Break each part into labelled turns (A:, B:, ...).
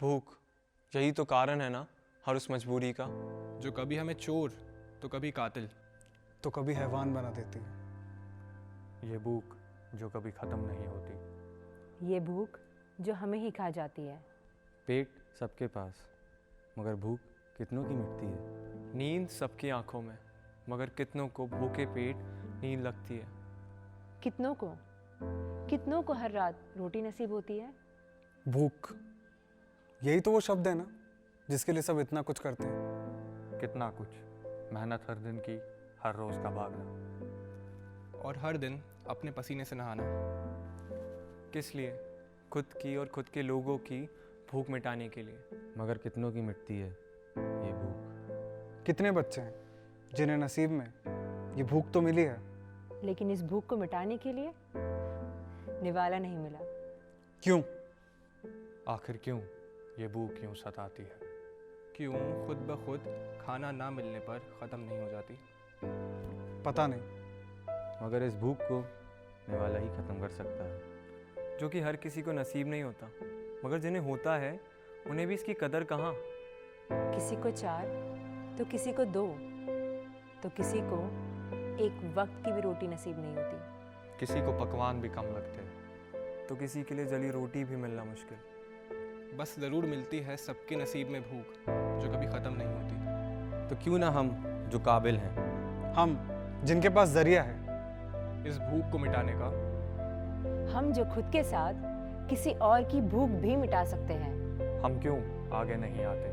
A: भूख, यही तो कारण है ना हर उस मजबूरी का।
B: जो कभी हमें चोर तो कभी कातिल,
C: तो कभी हैवान बना देती है।
D: ये भूख जो कभी ख़त्म नहीं होती।
E: ये भूख जो हमें ही खा जाती है।
D: पेट सबके पास, मगर भूख कितनों की मिटती है।
A: नींद सबकी आंखों में, मगर कितनों को भूखे पेट नींद लगती है।
E: कितनों को हर रात रोटी नसीब होती है।
C: भूख, यही तो वो शब्द है ना जिसके लिए सब इतना कुछ करते हैं।
D: कितना कुछ, मेहनत हर दिन की, हर रोज़ का भागना,
B: और हर दिन अपने पसीने से नहाना।
A: किस लिए? खुद की और खुद के लोगों की भूख मिटाने के लिए।
D: मगर कितनों की मिटती है ये भूख।
C: कितने बच्चे हैं जिन्हें नसीब में ये भूख तो मिली है,
E: लेकिन इस भूख को मिटाने के लिए निवाला नहीं मिला।
C: क्यों?
D: आखिर क्यों ये भूख यूँ सताती है?
B: क्यों खुद ब खुद खाना ना मिलने पर ख़त्म नहीं हो जाती?
C: पता नहीं,
D: मगर इस भूख को निवाला ही ख़त्म कर सकता है।
A: जो कि हर किसी को नसीब नहीं होता, मगर जिन्हें होता है उन्हें भी इसकी कदर कहाँ।
E: किसी को 4 तो किसी को 2 तो किसी को एक वक्त की भी रोटी नसीब नहीं होती।
D: किसी को पकवान भी कम लगते हैं,
A: तो किसी के लिए जली रोटी भी मिलना मुश्किल।
B: बस ज़रूर मिलती है सबके नसीब में भूख जो कभी ख़त्म नहीं होती।
D: तो क्यों ना हम जो काबिल हैं,
C: हम जिनके पास जरिया है
B: इस भूख को मिटाने का,
E: हम जो खुद के साथ किसी और की भूख भी मिटा सकते हैं,
D: हम क्यों आगे नहीं आते?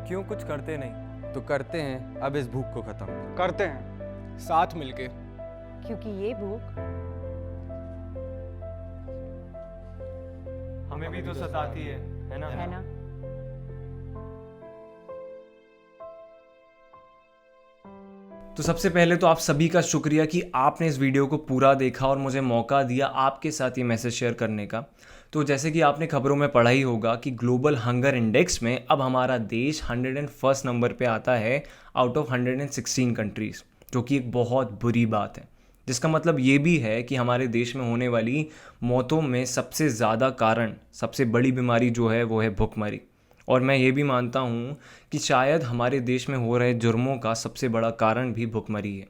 A: क्यों कुछ करते नहीं?
D: तो करते हैं अब इस भूख को ख़त्म।
C: करते हैं।
B: साथ मिलके।
E: क्योंकि ये भूख
A: हमें भी तो सताती है ना?
E: है ना।
F: तो सबसे पहले तो आप सभी का शुक्रिया कि आपने इस वीडियो को पूरा देखा और मुझे मौका दिया आपके साथ ये मैसेज शेयर करने का। तो जैसे कि आपने खबरों में पढ़ा ही होगा कि ग्लोबल हंगर इंडेक्स में अब हमारा देश 101 नंबर पे आता है आउट ऑफ 116 कंट्रीज़, जो कि एक बहुत बुरी बात है। जिसका मतलब ये भी है कि हमारे देश में होने वाली मौतों में सबसे ज़्यादा कारण, सबसे बड़ी बीमारी जो है वो है भुखमरी। और मैं ये भी मानता हूँ कि शायद हमारे देश में हो रहे जुर्मों का सबसे बड़ा कारण भी भुखमरी है।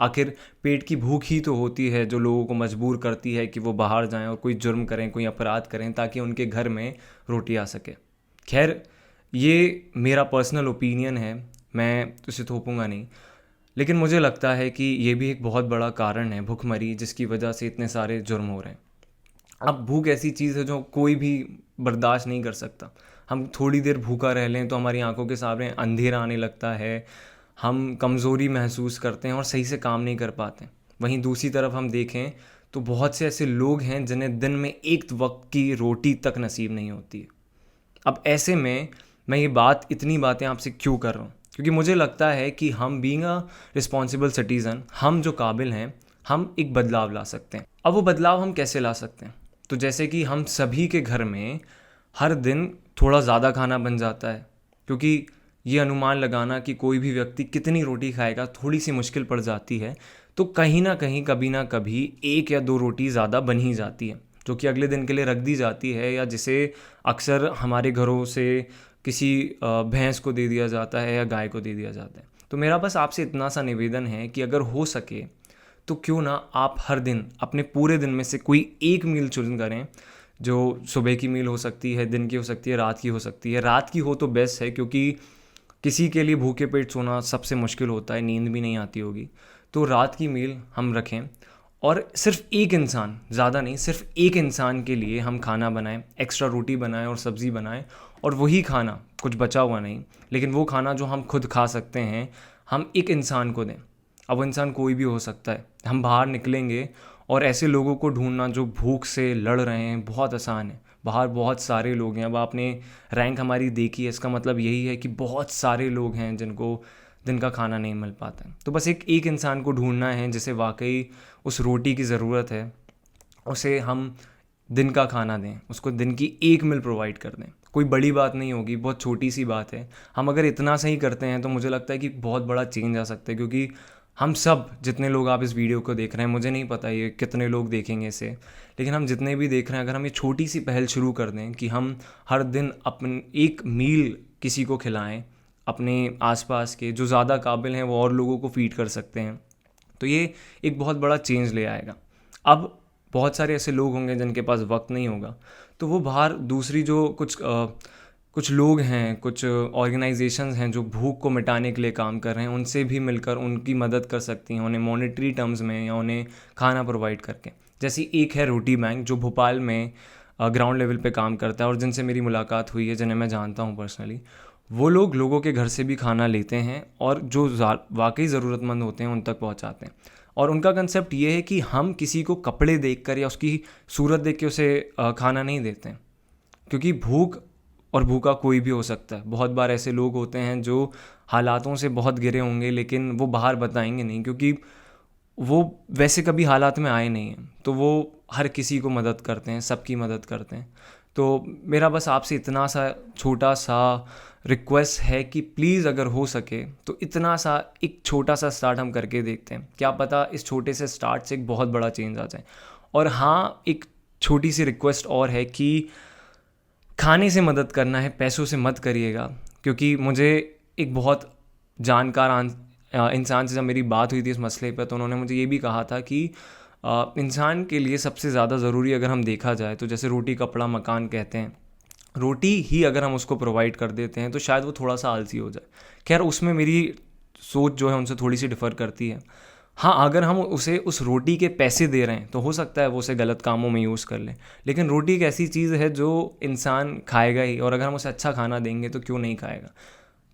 F: आखिर पेट की भूख ही तो होती है जो लोगों को मजबूर करती है कि वो बाहर जाएं और कोई जुर्म करें, कोई अपराध करें, ताकि उनके घर में रोटी आ सके। खैर, ये मेरा पर्सनल ओपिनियन है, मैं उसे थोपूंगा नहीं, लेकिन मुझे लगता है कि ये भी एक बहुत बड़ा कारण है भुखमरी, जिसकी वजह से इतने सारे जुर्म हो रहे हैं। अब भूख ऐसी चीज़ है जो कोई भी बर्दाश्त नहीं कर सकता। हम थोड़ी देर भूखा रह लें तो हमारी आंखों के सामने अंधेरा आने लगता है, हम कमज़ोरी महसूस करते हैं और सही से काम नहीं कर पाते। वहीं दूसरी तरफ हम देखें तो बहुत से ऐसे लोग हैं जिन्हें दिन में एक वक्त की रोटी तक नसीब नहीं होती है। अब ऐसे में मैं ये इतनी बातें आपसे क्यों कर रहा हूँ? क्योंकि मुझे लगता है कि हम बीइंग अ रिस्पॉन्सिबल सिटीज़न, हम जो काबिल हैं, हम एक बदलाव ला सकते हैं। अब वो बदलाव हम कैसे ला सकते हैं? तो जैसे कि हम सभी के घर में हर दिन थोड़ा ज़्यादा खाना बन जाता है, क्योंकि ये अनुमान लगाना कि कोई भी व्यक्ति कितनी रोटी खाएगा थोड़ी सी मुश्किल पड़ जाती है। तो कहीं ना कहीं कभी ना कभी 1 या 2 रोटी ज़्यादा बन ही जाती है, जो कि अगले दिन के लिए रख दी जाती है, या जिसे अक्सर हमारे घरों से किसी भैंस को दे दिया जाता है या गाय को दे दिया जाता है। तो मेरा बस आपसे इतना सा निवेदन है कि अगर हो सके तो क्यों ना आप हर दिन अपने पूरे दिन में से कोई एक मील चुन करें, जो सुबह की मील हो सकती है, दिन की हो सकती है, रात की हो सकती है। रात की हो तो बेस्ट है, क्योंकि किसी के लिए भूखे पेट सोना सबसे मुश्किल होता है, नींद भी नहीं आती होगी। तो रात की मील हम रखें और सिर्फ एक इंसान, ज़्यादा नहीं, सिर्फ एक इंसान के लिए हम खाना बनाएं, एक्स्ट्रा रोटी बनाएं और सब्ज़ी बनाएं, और वही खाना, कुछ बचा हुआ नहीं, लेकिन वो खाना जो हम खुद खा सकते हैं, हम एक इंसान को दें। अब वो इंसान कोई भी हो सकता है। हम बाहर निकलेंगे और ऐसे लोगों को ढूंढना जो भूख से लड़ रहे हैं बहुत आसान है। बाहर बहुत सारे लोग हैं। अब आपने रैंक हमारी देखी है, इसका मतलब यही है कि बहुत सारे लोग हैं जिनको दिन का खाना नहीं मिल पाता है। तो बस एक इंसान को ढूंढना है जिसे वाकई उस रोटी की ज़रूरत है, उसे हम दिन का खाना दें, उसको दिन की 1 मील प्रोवाइड कर दें। कोई बड़ी बात नहीं होगी, बहुत छोटी सी बात है। हम अगर इतना सही करते हैं तो मुझे लगता है कि बहुत बड़ा चेंज आ सकता है, क्योंकि हम सब जितने लोग आप इस वीडियो को देख रहे हैं, मुझे नहीं पता ये कितने लोग देखेंगे इसे, लेकिन हम जितने भी देख रहे हैं, अगर हम ये छोटी सी पहल शुरू कर दें कि हम हर दिन अपन एक मील किसी को खिलाएं, अपने आसपास के जो ज़्यादा काबिल हैं वो और लोगों को फीड कर सकते हैं, तो ये एक बहुत बड़ा चेंज ले आएगा। अब बहुत सारे ऐसे लोग होंगे जिनके पास वक्त नहीं होगा, तो वो बाहर दूसरी जो कुछ लोग हैं, कुछ ऑर्गेनाइजेशंस हैं जो भूख को मिटाने के लिए काम कर रहे हैं, उनसे भी मिलकर उनकी मदद कर सकती हैं, उन्हें मॉनेटरी टर्म्स में या उन्हें खाना प्रोवाइड करके। जैसे एक है रोटी बैंक जो भोपाल में ग्राउंड लेवल पे काम करता है और जिनसे मेरी मुलाकात हुई है, जिन्हें मैं जानता हूँ पर्सनली। वो लोग लोगों के घर से भी खाना लेते हैं और जो वाकई ज़रूरतमंद होते हैं उन तक पहुँचाते हैं। और उनका कंसेप्ट ये है कि हम किसी को कपड़े देखकर या उसकी सूरत देख के उसे खाना नहीं देते हैं, क्योंकि भूख और भूखा कोई भी हो सकता है। बहुत बार ऐसे लोग होते हैं जो हालातों से बहुत गिरे होंगे, लेकिन वो बाहर बताएंगे नहीं क्योंकि वो वैसे कभी हालात में आए नहीं हैं, तो वो हर किसी को मदद करते हैं, सबकी मदद करते हैं। तो मेरा बस आपसे इतना सा छोटा सा रिक्वेस्ट है कि प्लीज़ अगर हो सके तो इतना सा एक छोटा सा स्टार्ट हम करके देखते हैं, क्या पता इस छोटे से स्टार्ट से एक बहुत बड़ा चेंज आ जाए। और हाँ, एक छोटी सी रिक्वेस्ट और है कि खाने से मदद करना है, पैसों से मत करिएगा। क्योंकि मुझे एक बहुत जानकार इंसान से जब मेरी बात हुई थी इस मसले पर, तो उन्होंने मुझे ये भी कहा था कि इंसान के लिए सबसे ज़्यादा ज़रूरी अगर हम देखा जाए तो जैसे रोटी कपड़ा मकान कहते हैं, रोटी ही अगर हम उसको प्रोवाइड कर देते हैं तो शायद वो थोड़ा सा आलसी हो जाए। खैर, उसमें मेरी सोच जो है उनसे थोड़ी सी डिफ़र करती है। हाँ, अगर हम उसे उस रोटी के पैसे दे रहे हैं तो हो सकता है वो उसे गलत कामों में यूज़ कर ले, लेकिन रोटी एक ऐसी चीज़ है जो इंसान खाएगा ही, और अगर हम उसे अच्छा खाना देंगे तो क्यों नहीं खाएगा।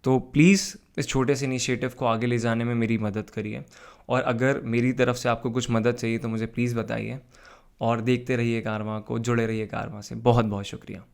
F: तो प्लीज़ इस छोटे से इनिशिएटिव को आगे ले जाने में मेरी मदद करिए, और अगर मेरी तरफ से आपको कुछ मदद चाहिए तो मुझे प्लीज़ बताइए, और देखते रहिए कारवां को, जुड़े रहिए कारवां से। बहुत बहुत शुक्रिया।